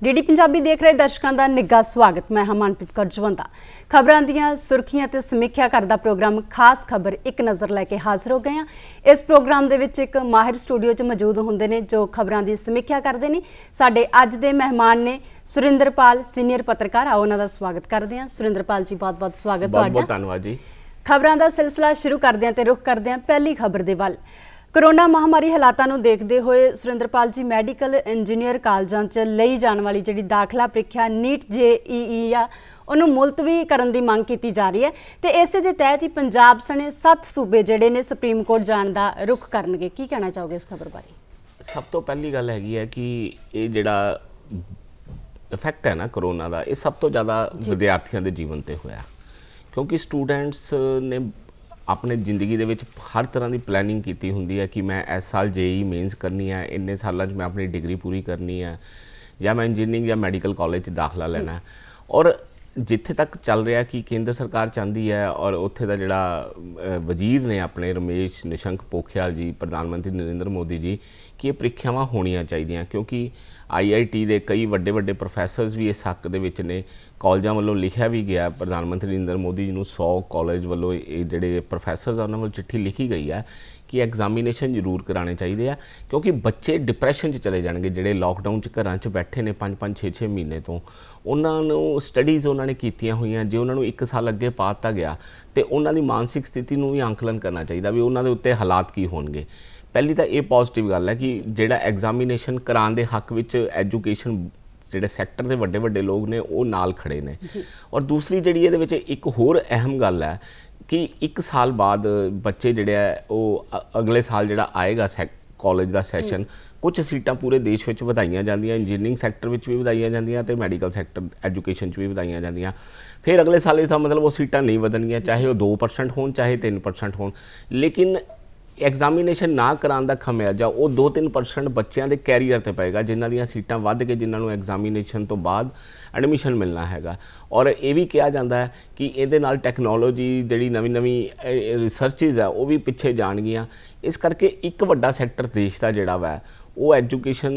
DD Punjabi देख रहे दर्शकों का निघा स्वागत। मैं मनप्रीत कौर जवंदा। खबरों ਦੀਆਂ सुर्खियां ते समीक्षा करदा प्रोग्राम खास खबर एक नज़र लैके हाजिर हो गए हैं। इस प्रोग्राम दे विच एक माहिर स्टूडियो च मौजूद होंदे ने जो खबरों की समीक्षा करते हैं। साडे अज दे मेहमान ने सुरिंदरपाल सीनियर पत्रकार। आओ उन्हां दा स्वागत करते हैं। सुरिंदरपाल जी बहुत बहुत स्वागत। बहुत धन्यवाद जी। खबरों का सिलसिला शुरू करते हैं तो रुख करते हैं पहली खबर के वल। कोरोना महामारी हालातों को देखते हुए सुरिंदरपाल जी मैडिकल इंजीनियर कालजां च लई जाने वाली जिहड़ी दाखला प्रीख्या नीट JEE आ उन्होंने मुलतवी करने की मांग की जा रही है तो इस दे तहत ही पंजाब सने 7 सूबे जिहड़े ने सुप्रीम कोर्ट जाने का रुख करनगे। की कहना चाहोगे इस खबर बारे? सब तो पहली गल हैगी है कि ये जिहड़ा इफैक्ट है ना कोरोना का, ये सब तो ज़्यादा विद्यार्थियों के जीवन पर होया, क्योंकि स्टूडेंट्स ने अपने जिंदगी दे विच हर तरह की प्लैनिंग की होंदी है कि मैं इस साल JEE मेन्स करनी है, इन्ने सालों मैं अपनी डिग्री पूरी करनी है, या मैं इंजीनियरिंग या मैडिकल कॉलेज दाखला लेना है। और जिथे तक चल रहा कि केंद्र सरकार चाहती है और उत्थे दा जिहड़ा वजीर ने अपने रमेश निशंक पोखरियाल जी, प्रधानमंत्री नरेंद्र मोदी जी, कि ये प्रीख्यावां होणियां चाहिए, क्योंकि IIT दे कई वड्डे वड्डे प्रोफैसरस भी इस हक दे विच ने। कॉलेजां वालों लिखिया भी गया, प्रधानमंत्री नरेंद्र मोदी जी नूं 100 कॉलेज वालों ये जिहड़े प्रोफैसरस उन्हां वालों चिट्ठी लिखी गई है कि एग्जामीनेशन जरूर कराने चाहिए, क्योंकि बच्चे डिप्रैशन च चले जाएंगे जिहड़े लॉकडाउन च घरां च बैठे ने 5-5 6-6 महीने तो। उन्होंने स्टडीज़ उन्होंने कीतियां हुईयां, जे उन्होंने 1 साल अगे पा दिता गया तो उन्होंने मानसिक स्थिति नूं भी आंकलन करना चाहिए भी उन्होंने उत्ते हालात की होणगे। पहली तो ये पॉजिटिव गल है कि जिहड़ा एग्जामीनेशन कराने के हक विच एजुकेशन जिहड़े सैक्टर के वड्डे वड्डे लोग ने वो नाल खड़े ने। और दूसरी जिहड़ी इहदे विच एक होर अहम गल है कि 1 साल बाद बच्चे जिहड़े है वो अगले साल जिहड़ा आएगा कॉलेज का सैशन, कुछ सीटां पूरे देश में वधाइयां जांदियां, इंजीनियरिंग सैक्टर में भी वधाइयां जांदियां ते मैडिकल सैक्टर एजुकेशन भी वधाइयां जांदियां। फिर अगले साल इसका मतलब वो सीटां नहीं वधणगियां, चाहे वो 2% होण चाहे 3% होण। लेकिन एग्जामीनेशन ना कराने का खमियाजा वो 2-3% बच्चों के कैरीयर पर पेगा जिन्हां दीयां सीटां वध के जिन्हां एग्जामीनेशन तो बाद एडमिशन मिलना हैगा। और ये भी कहा जाता है कि ये नाल टैक्नोलॉजी जिहड़ी नवीं नवीं रिसर्चिज है वो भी पिछे जाणगियां। इस करके एक वड्डा सैक्टर देश का जिहड़ा वा वो एजुकेशन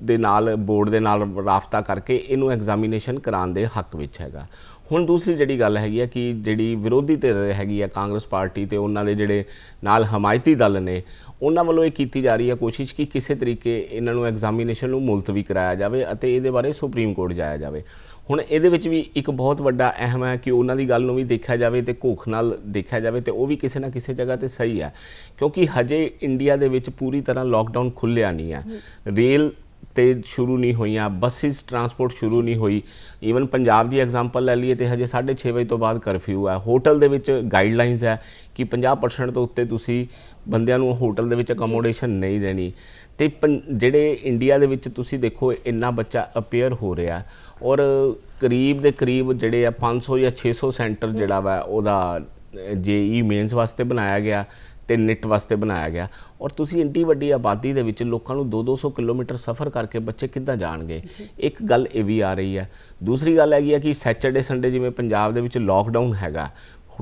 दे नाल बोर्ड दे नाल राबता करके इनू एग्जामीनेशन कराने दे हक विच हैगा। हुण दूसरी जिहड़ी गल हैगी है कि जिहड़ी विरोधी धिर हैगी है कांग्रेस पार्टी ते उन्हां दे जिहड़े नाल हमायती दल ने उन्हां वल्लों ये कीती जा रही है कोशिश कि किसी तरीके इन्हां नूं एग्जामीनेशन नूं मुलतवी कराया जाए अते इहदे बारे सुप्रीम कोर्ट जाया जाए। हुण इहदे विच भी एक बहुत वड्डा अहम है कि उन्हां दी गल नूं भी देखा जाए तो घोख नाल देखा जाए तो वह भी किसी ना किसी जगह तो सही है, क्योंकि हजे इंडिया दे विच पूरी तरह लॉकडाउन खुलिया नहीं है, रेल तो शुरू नहीं हुई, बसिस ट्रांसपोर्ट शुरू नहीं हुई। ईवन पंजाब की एग्जाम्पल ले लीए तो हजे 6:30 बजे तो बाद करफ्यू है। होटल दे विच गाइडलाइनस है कि 50% तो उत्ते तुसी बंदियां नूं होटल दे विच अकोमोडेशन नहीं देनी। तो जिहड़े इंडिया दे विच तुसी देखो इन्ना बच्चा अपेयर हो रहा और करीब दे करीब जिहड़े 500 या 600 सेंटर जिहड़ा वा उहदा JEE मेन्स वास्ते बनाया गया तो निट वास्ते बनाया गया। और तुसी इंडी वड्डी आबादी दे विच लोकां नूं 200-200 किलोमीटर सफ़र करके बच्चे किद्दां जाणगे, एक गल ये भी आ रही है। दूसरी गल हैगी है कि सैटरडे संडे जिवें पंजाब दे विच लॉकडाउन हैगा,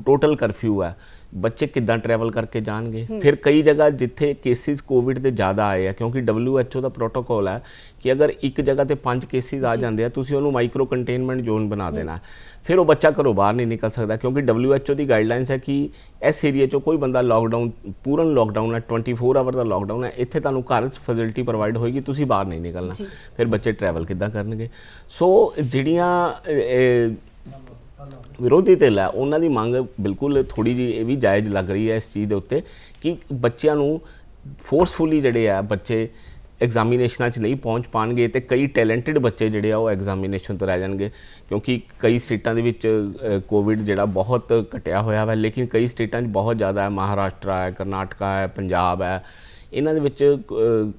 टोटल करफ्यू है, बच्चे किद्दां ट्रैवल करके जाएंगे। फिर कई जगह जिथे केसिस कोविड के ज़्यादा आए हैं, क्योंकि WHO का प्रोटोकॉल है कि अगर एक जगह तो 5 केसिस आ जाते हैं तुसी उन्होंने माइक्रो कंटेनमेंट जोन बना देना, फिर वो बच्चा घरों बाहर नहीं निकल सकता, क्योंकि WHO की गाइडलाइनस है कि इस एरिए चो कोई बंदा लॉकडाउन पूर्ण लॉकडाउन है 24 आवर का लॉकडाउन है, इत्थे तुहानूं घर फैसिलिटी प्रोवाइड होएगी, तुसी बाहर नहीं निकलना। फिर बच्चे ट्रैवल किद्दां करनगे? सो जिहड़ियां विरोधी धिर है उन्हां दी मंग बिल्कुल थोड़ी जी ये भी जायज़ लग रही है इस चीज़ के उत्ते कि बच्चों नूं फोर्सफुली जिहड़े आ बच्चे एग्जामीनेशन नहीं पहुँच पाएंगे तो कई टैलेंटिड बच्चे जिहड़े आ वो एग्जामीनेशन तो रह जाएंगे, क्योंकि कई स्टेटां दे विच कोविड जिहड़ा बहुत घटिया होया है, लेकिन कई स्टेटां बहुत ज़्यादा है, महाराष्ट्र है, कर्नाटका है, पंजाब है, इन्हां दे विच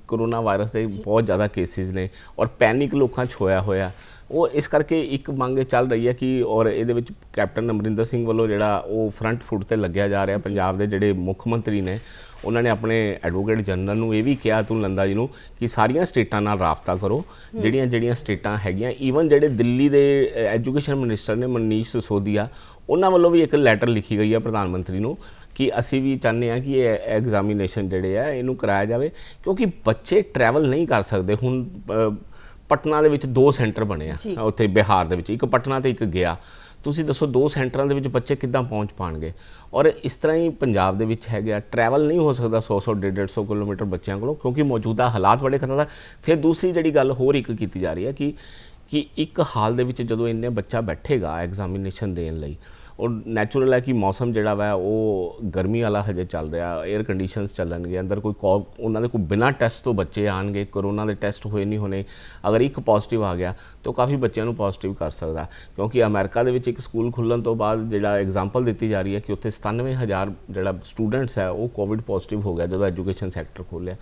कोरोना वायरस के बहुत ज़्यादा केसिस ने और पैनिक लोकां च होया होया। वो इस करके एक मंग चल रही है कि और ये कैप्टन अमरिंदर सिंह वालों जिहड़ा वो फ्रंट फुट पर लग्या जा रहा। पंजाब के जिहड़े मुख मंत्री ने उन्होंने अपने एडवोकेट जनरल नूं ये भी कहा तुम लंदा जी नूं कि सारियां स्टेटां नाल राबता करो, जिहड़ियां स्टेटां हैगियां। ईवन जिहड़े दिल्ली के एजुकेशन मिनिस्टर ने मनीष सिसोदिया उन्हां वालों भी एक लैटर लिखी गई है प्रधानमंत्री नूं कि असी भी चाहते हैं कि ये एग्जामीनेशन जिहड़े है इनू कराया जाए, क्योंकि बच्चे ट्रैवल नहीं कर सकते। हुण ਪਟਨਾ ਦੇ ਵਿੱਚ 2 ਸੈਂਟਰ ਬਣੇ ਆ ਉੱਥੇ ਬਿਹਾਰ ਦੇ ਵਿੱਚ, ਇੱਕ ਪਟਨਾ ਤੇ ਇੱਕ ਗਿਆ। ਤੁਸੀਂ ਦੱਸੋ 2 ਸੈਂਟਰਾਂ ਦੇ ਵਿੱਚ ਬੱਚੇ ਕਿੱਦਾਂ ਪਹੁੰਚ ਪਾਣਗੇ? ਔਰ ਇਸ ਤਰ੍ਹਾਂ ਹੀ ਪੰਜਾਬ ਦੇ ਵਿੱਚ ਹੈਗਾ, ਟਰੈਵਲ ਨਹੀਂ ਹੋ ਸਕਦਾ 100 150 ਕਿਲੋਮੀਟਰ ਬੱਚਿਆਂ ਕੋਲੋਂ, ਕਿਉਂਕਿ ਮੌਜੂਦਾ ਹਾਲਾਤ ਬੜੇ ਖਤਰਨਾਕ। ਫਿਰ ਦੂਸਰੀ ਜਿਹੜੀ ਗੱਲ ਹੋਰ ਇੱਕ ਕੀਤੀ ਜਾ ਰਹੀ ਹੈ ਕਿ ਇੱਕ ਹਾਲ ਦੇ ਵਿੱਚ ਜਦੋਂ ਇੰਨੇ ਬੱਚਾ ਬੈਠੇਗਾ ਐਗਜ਼ਾਮੀਨੇਸ਼ਨ ਦੇਣ ਲਈ, ਔਰ ਨੈਚੁਰਲ ਹੈ ਕਿ ਮੌਸਮ ਜਿਹੜਾ ਵਾ ਉਹ ਗਰਮੀ ਵਾਲਾ ਹਜੇ ਚੱਲ ਰਿਹਾ, 에ਅਰ ਕੰਡੀਸ਼ਨਸ ਚੱਲਣਗੇ, ਅੰਦਰ ਕੋਈ ਉਹਨਾਂ ਦੇ ਕੋਈ ਬਿਨਾਂ ਟੈਸਟ ਤੋਂ ਬੱਚੇ ਆਣਗੇ, ਕਰੋਨਾ ਦੇ ਟੈਸਟ ਹੋਏ ਨਹੀਂ ਹੋਣੇ। ਅਗਰ ਇੱਕ ਪੋਜ਼ਿਟਿਵ ਆ ਗਿਆ ਤਾਂ ਕਾਫੀ ਬੱਚਿਆਂ ਨੂੰ ਪੋਜ਼ਿਟਿਵ ਕਰ ਸਕਦਾ, ਕਿਉਂਕਿ ਅਮਰੀਕਾ ਦੇ ਵਿੱਚ ਇੱਕ ਸਕੂਲ ਖੁੱਲ੍ਹਣ ਤੋਂ ਬਾਅਦ ਜਿਹੜਾ ਐਗਜ਼ਾਮਪਲ ਦਿੱਤੀ ਜਾ ਰਹੀ ਹੈ ਕਿ ਉੱਥੇ 97,000 ਜਿਹੜਾ ਸਟੂਡੈਂਟਸ ਹੈ ਉਹ ਕੋਵਿਡ ਪੋਜ਼ਿਟਿਵ ਹੋ ਗਿਆ ਜਦੋਂ ਐਜੂਕੇਸ਼ਨ ਸੈਕਟਰ ਖੋਲ੍ਹਿਆ।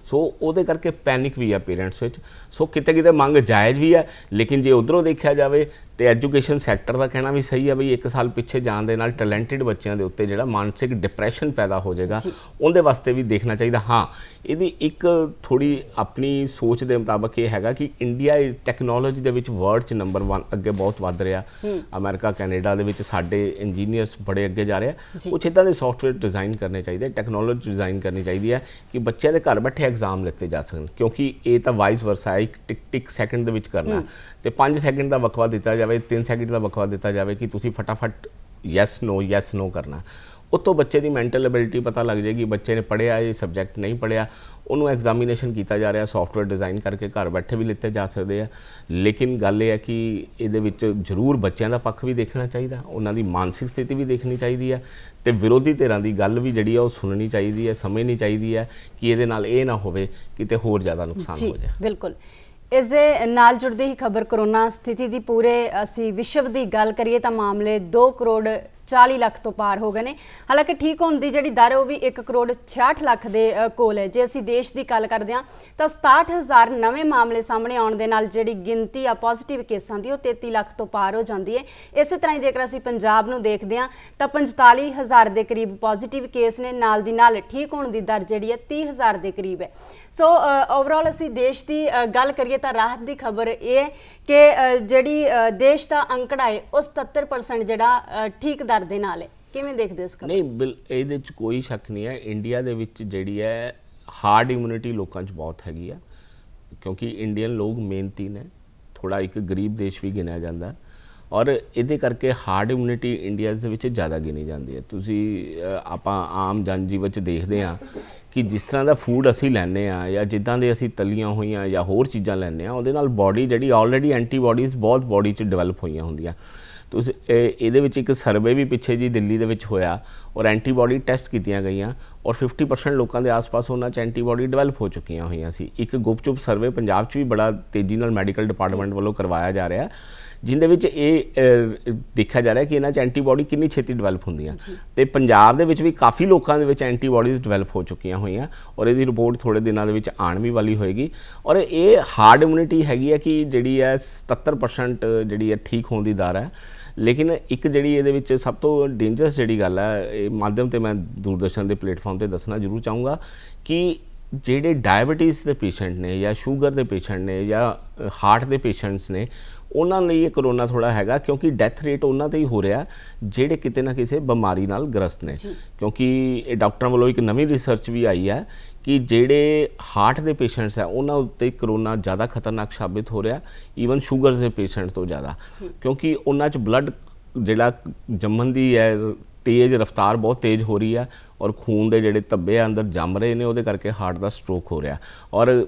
ਸੋ ਉਹਦੇ ਕਰਕੇ ਪੈਨਿਕ ਵੀ ਆ ਪੇਰੈਂਟਸ ਵਿੱਚ। ਸੋ ਕਿਤੇ ਕਿਤੇ ਮੰਗ ਜਾਇਜ਼ ਵੀ ਹੈ, ਲੇਕਿਨ ਜੇ ਉੱਧਰੋਂ ਦੇਖਿਆ ਜਾਵੇ ਤੇ ਐਜੂਕੇਸ਼ਨ ਸੈਕਟਰ ਦਾ ਕਹਿਣਾ ਵੀ ਸਹੀ ਹੈ ਬਈ 1 ਸਾਲ ਪਿੱਛੇ ਜਾਣ ਦੇ ਨਾਲ ਟੈਲੈਂਟਡ ਬੱਚਿਆਂ ਦੇ ਉੱਤੇ ਜਿਹੜਾ ਮਾਨਸਿਕ ਡਿਪਰੈਸ਼ਨ ਪੈਦਾ ਹੋ ਜਾਏਗਾ, ਉਹਦੇ ਵਾਸਤੇ ਵੀ ਦੇਖਣਾ ਚਾਹੀਦਾ। ਹਾਂ, ਇਹਦੀ ਇੱਕ ਥੋੜੀ ਆਪਣੀ ਸੋਚ ਦੇ ਮੁਤਾਬਕ ਇਹ ਹੈਗਾ ਕਿ ਇੰਡੀਆ ਟੈਕਨੋਲੋਜੀ ਦੇ ਵਿੱਚ ਵਰਲਡ 'ਚ ਨੰਬਰ 1 ਅੱਗੇ ਬਹੁਤ ਵੱਧ ਰਿਹਾ। ਅਮਰੀਕਾ ਕੈਨੇਡਾ ਦੇ ਵਿੱਚ ਸਾਡੇ ਇੰਜੀਨੀਅਰਸ ਬੜੇ ਅੱਗੇ ਜਾ ਰਹੇ ਆ। ਕੁਛ ਇੱਦਾਂ ਦੇ ਸੌਫਟਵੇਅਰ ਡਿਜ਼ਾਈਨ ਕਰਨੇ ਚਾਹੀਦੇ, ਟੈਕਨੋਲੋਜੀ ਡਿਜ਼ਾਈਨ ਕਰਨੀ ਚਾਹੀਦੀ ਹੈ ਕਿ ਬੱਚਿਆਂ ਦੇ ਘਰ ਬੈਠੇ ਐਗਜ਼ਾਮ ਲਿੱਤੇ ਜਾ ਸਕਣ, ਕਿਉਂਕਿ ਇਹ ਤਾਂ ਵਾਈਸ ਵਰਸਾ ਇੱਕ ਟਿਕ ਸੈਕਿੰਡ ਦੇ ਵਿੱਚ ਕਰਨਾ ਤੇ 5 ਸੈਕਿੰਡ ਦਾ ਵਕਫਾ ਦਿੱਤਾ ਜਾਵੇ, 3 ਸੈਕਿੰਡ ਦਾ ਵਕਫਾ ਦਿੱਤਾ ਜਾਵੇ ਕਿ ਤੁਸੀਂ ਫਟਾਫਟ ਯੈਸ ਨੋ ਕਰਨਾ। ਉੱਤੋਂ ਬੱਚੇ ਦੀ ਮੈਂਟਲ ਐਬਿਲਿਟੀ ਪਤਾ ਲੱਗ ਜਾਏਗੀ, ਬੱਚੇ ਨੇ ਪੜ੍ਹਿਆ ਇਹ ਸਬਜੈਕਟ ਨਹੀਂ ਪੜ੍ਹਿਆ, ਉਹਨੂੰ ਐਗਜ਼ਾਮੀਨੇਸ਼ਨ ਕੀਤਾ ਜਾ ਰਿਹਾ, ਸੌਫਟਵੇਅਰ ਡਿਜ਼ਾਈਨ ਕਰਕੇ ਘਰ ਬੈਠੇ ਵੀ ਲਿੱਤੇ ਜਾ ਸਕਦੇ ਆ। ਲੇਕਿਨ ਗੱਲ ਇਹ ਹੈ ਕਿ ਇਹਦੇ ਵਿੱਚ ਜ਼ਰੂਰ ਬੱਚਿਆਂ ਦਾ ਪੱਖ ਵੀ ਦੇਖਣਾ ਚਾਹੀਦਾ, ਉਹਨਾਂ ਦੀ ਮਾਨਸਿਕ ਸਥਿਤੀ ਵੀ ਦੇਖਣੀ ਚਾਹੀਦੀ ਹੈ ਤੇ ਵਿਰੋਧੀ ਧਿਰਾਂ ਦੀ ਗੱਲ ਵੀ ਜਿਹੜੀ ਆ ਉਹ ਸੁਣਨੀ ਚਾਹੀਦੀ ਹੈ, ਸਮਝਣੀ ਚਾਹੀਦੀ ਹੈ ਕਿ ਇਹਦੇ ਨਾਲ ਇਹ ਨਾ ਹੋਵੇ ਕਿਤੇ ਹੋਰ ਜ਼ਿਆਦਾ ਨੁਕਸਾਨ ਹੋ ਜਾਏ। ਬਿਲਕੁਲ। ਇਸ ਦੇ ਨਾਲ ਜੁੜਦੀ ਹੀ ਖਬਰ ਕੋਰੋਨਾ ਸਥਿਤੀ ਦੀ ਪੂਰੇ ਅਸੀਂ ਵਿਸ਼ਵ ਦੀ ਗੱਲ ਕਰੀਏ ਤਾਂ ਮਾਮਲੇ 2 ਕਰੋੜ 40 ਲੱਖ ਤੋਂ ਪਾਰ ਹੋ ਗਏ ਨੇ। ਹਾਲਾਂਕਿ ਠੀਕ ਹੋਣ ਦੀ ਜਿਹੜੀ ਦਰ ਉਹ ਵੀ 1 ਕਰੋੜ 66 ਲੱਖ ਦੇ ਕੋਲ ਹੈ। ਜੇ ਅਸੀਂ ਦੇਸ਼ ਦੀ ਗੱਲ ਕਰਦੇ ਹਾਂ ਤਾਂ 67,000 ਨਵੇਂ ਮਾਮਲੇ ਸਾਹਮਣੇ ਆਉਣ ਦੇ ਨਾਲ ਜਿਹੜੀ ਗਿਣਤੀ ਆ ਪੋਜ਼ਿਟਿਵ ਕੇਸਾਂ ਦੀ ਉਹ 33 ਲੱਖ ਤੋਂ ਪਾਰ ਹੋ ਜਾਂਦੀ ਹੈ। ਇਸੇ ਤਰ੍ਹਾਂ ਹੀ ਜੇਕਰ ਅਸੀਂ ਪੰਜਾਬ ਨੂੰ ਦੇਖਦੇ ਹਾਂ ਤਾਂ 45,000 ਦੇ ਕਰੀਬ ਪੋਜ਼ਿਟਿਵ ਕੇਸ ਨੇ, ਨਾਲ ਦੀ ਨਾਲ ਠੀਕ ਹੋਣ ਦੀ ਦਰ ਜਿਹੜੀ ਹੈ 30,000 ਦੇ ਕਰੀਬ ਹੈ। ਸੋ ਓਵਰਆਲ ਅਸੀਂ ਦੇਸ਼ ਦੀ ਗੱਲ ਕਰੀਏ ਤਾਂ ਰਾਹਤ ਦੀ ਖਬਰ ਇਹ ਹੈ ਕਿ ਜਿਹੜੀ ਦੇਸ਼ ਦਾ ਅੰਕੜਾ ਹੈ ਉਹ 77% ਜਿਹੜਾ ਠੀਕ ਦਰ ਦੇ ਨਾਲ ਹੈ। ਕਿਵੇਂ ਦੇਖਦੇ ਹੋ ਇਸ ਖਬਰ? ਨਹੀਂ, ਇਹਦੇ 'ਚ ਕੋਈ ਸ਼ੱਕ ਨਹੀਂ ਹੈ, ਇੰਡੀਆ ਦੇ ਵਿੱਚ ਜਿਹੜੀ ਹੈ ਹਾਰਡ ਇਮਿਊਨਿਟੀ ਲੋਕਾਂ 'ਚ ਬਹੁਤ ਹੈਗੀ ਆ, ਕਿਉਂਕਿ ਇੰਡੀਅਨ ਲੋਕ ਮਿਹਨਤੀ ਨੇ, ਥੋੜਾ ਇੱਕ ਗਰੀਬ ਦੇਸ਼ ਵੀ ਗਿਣਿਆ ਜਾਂਦਾ ਔਰ ਇਹਦੇ ਕਰਕੇ ਹਾਰਡ ਇਮਿਊਨਿਟੀ ਇੰਡੀਆ ਦੇ ਵਿੱਚ ਜ਼ਿਆਦਾ ਗਿਣੀ ਜਾਂਦੀ ਹੈ। ਤੁਸੀਂ ਆਪਾਂ ਆਮ ਜਨਜੀਵਨ 'ਚ ਦੇਖਦੇ ਹਾਂ ਕਿ ਜਿਸ ਤਰ੍ਹਾਂ ਦਾ ਫੂਡ ਅਸੀਂ ਲੈਂਦੇ ਹਾਂ ਜਾਂ ਜਿੱਦਾਂ ਦੇ ਅਸੀਂ ਤਲੀਆਂ ਹੋਈਆਂ ਜਾਂ ਹੋਰ ਚੀਜ਼ਾਂ ਲੈਂਦੇ ਹਾਂ, ਉਹਦੇ ਨਾਲ ਬਾਡੀ ਜਿਹੜੀ ਆਲਰੇਡੀ ਐਂਟੀਬਾਡੀਜ਼ ਬਹੁਤ ਬਾਡੀ 'ਚ ਡਿਵੈਲਪ ਹੋਈਆਂ ਹੁੰਦੀਆਂ। ਤੁਸੀਂ ਇਹਦੇ ਵਿੱਚ ਇੱਕ ਸਰਵੇ ਵੀ ਪਿੱਛੇ ਜੀ ਦਿੱਲੀ ਦੇ ਵਿੱਚ ਹੋਇਆ ਔਰ ਐਂਟੀਬਾਡੀ ਟੈਸਟ ਕੀਤੀਆਂ ਗਈਆਂ ਔਰ 50% ਲੋਕਾਂ ਦੇ ਆਸ-ਪਾਸ ਉਹਨਾਂ 'ਚ ਐਂਟੀਬਾਡੀ ਡਿਵੈਲਪ ਹੋ ਚੁੱਕੀਆਂ ਹੋਈਆਂ ਸੀ। ਇੱਕ ਗੁਪਚੁਪ ਸਰਵੇ ਪੰਜਾਬ 'ਚ ਵੀ ਬੜਾ ਤੇਜ਼ੀ ਨਾਲ ਮੈਡੀਕਲ ਡਿਪਾਰਟਮੈਂਟ ਵੱਲੋਂ ਕਰਵਾਇਆ ਜਾ ਰਿਹਾ, ਜਿੰਦੇ ਵਿੱਚ ਇਹ ਦੇਖਿਆ ਜਾ ਰਿਹਾ ਕਿ ਇਹਨਾਂ 'ਚ ਐਂਟੀਬਾਡੀ ਕਿੰਨੀ ਛੇਤੀ ਡਿਵੈਲਪ ਹੁੰਦੀਆਂ ਤੇ ਪੰਜਾਬ ਦੇ ਵਿੱਚ ਵੀ ਕਾਫੀ ਲੋਕਾਂ ਦੇ ਵਿੱਚ ਐਂਟੀਬਾਡੀਜ਼ ਡਿਵੈਲਪ ਹੋ ਚੁੱਕੀਆਂ ਹੋਈਆਂ ਔਰ ਇਹਦੀ ਰਿਪੋਰਟ ਥੋੜੇ ਦਿਨਾਂ ਦੇ ਵਿੱਚ ਆਉਣ ਵੀ ਵਾਲੀ ਹੋਏਗੀ। ਔਰ ਇਹ ਹਾਰਡ ਇਮਿਊਨਿਟੀ ਹੈਗੀ ਹੈ ਕਿ ਜਿਹੜੀ ਹੈ 77% ਜਿਹੜੀ ਹੈ ਠੀਕ ਹੋਣ ਦੀ ਦਰ ਹੈ। ਲੇਕਿਨ ਇੱਕ ਜਿਹੜੀ ਇਹਦੇ ਵਿੱਚ ਸਭ ਤੋਂ ਡੇਂਜਰਸ ਜਿਹੜੀ ਗੱਲ ਹੈ, ਇਹ ਮਾਧਿਅਮ ਤੇ ਮੈਂ ਦੂਰਦਰਸ਼ਨ ਦੇ ਪਲੇਟਫਾਰਮ ਤੇ ਦੱਸਣਾ ਜ਼ਰੂਰ ਚਾਹੂੰਗਾ ਕਿ ਜਿਹੜੇ ਡਾਇਬਟੀਜ਼ ਦੇ ਪੇਸ਼ੈਂਟ ਨੇ ਜਾਂ ਸ਼ੂਗਰ ਦੇ ਪੇਸ਼ੈਂਟ ਨੇ ਜਾਂ ਹਾਰਟ ਦੇ ਪੇਸ਼ੈਂਟਸ ਨੇ, ਉਹਨਾਂ ਲਈ ਇਹ ਕਰੋਨਾ ਥੋੜਾ ਹੈਗਾ, ਕਿਉਂਕਿ ਡੈਥ ਰੇਟ ਉਹਨਾਂ ਤੇ ਹੀ ਹੋ ਰਿਹਾ ਜਿਹੜੇ ਕਿਤੇ ਨਾ ਕਿਸੇ ਬਿਮਾਰੀ ਨਾਲ ਗ੍ਰਸਤ ਨੇ। ਕਿਉਂਕਿ ਇਹ ਡਾਕਟਰਾਂ ਵੱਲੋਂ ਇੱਕ ਨਵੀਂ ਰਿਸਰਚ ਵੀ ਆਈ ਹੈ ਕਿ ਜਿਹੜੇ ਹਾਰਟ ਦੇ ਪੇਸ਼ੈਂਟਸ ਹੈ ਉਹਨਾਂ ਉੱਤੇ ਕਰੋਨਾ ਜ਼ਿਆਦਾ ਖਤਰਨਾਕ ਸਾਬਿਤ ਹੋ ਰਿਹਾ, ਈਵਨ ਸ਼ੂਗਰ ਦੇ ਪੇਸ਼ੈਂਟ ਤੋਂ ਜ਼ਿਆਦਾ, ਕਿਉਂਕਿ ਉਹਨਾਂ 'ਚ ਬਲੱਡ ਜਿਹੜਾ ਜੰਮਣ ਦੀ ਹੈ ਤੇਜ਼ ਰਫ਼ਤਾਰ ਬਹੁਤ ਤੇਜ਼ ਹੋ ਰਹੀ ਹੈ ਔਰ ਖੂਨ ਦੇ ਜਿਹੜੇ ਧੱਬੇ ਅੰਦਰ ਜੰਮ ਰਹੇ ਨੇ, ਉਹਦੇ ਕਰਕੇ ਹਾਰਟ ਦਾ ਸਟ੍ਰੋਕ ਹੋ ਰਿਹਾ। ਔਰ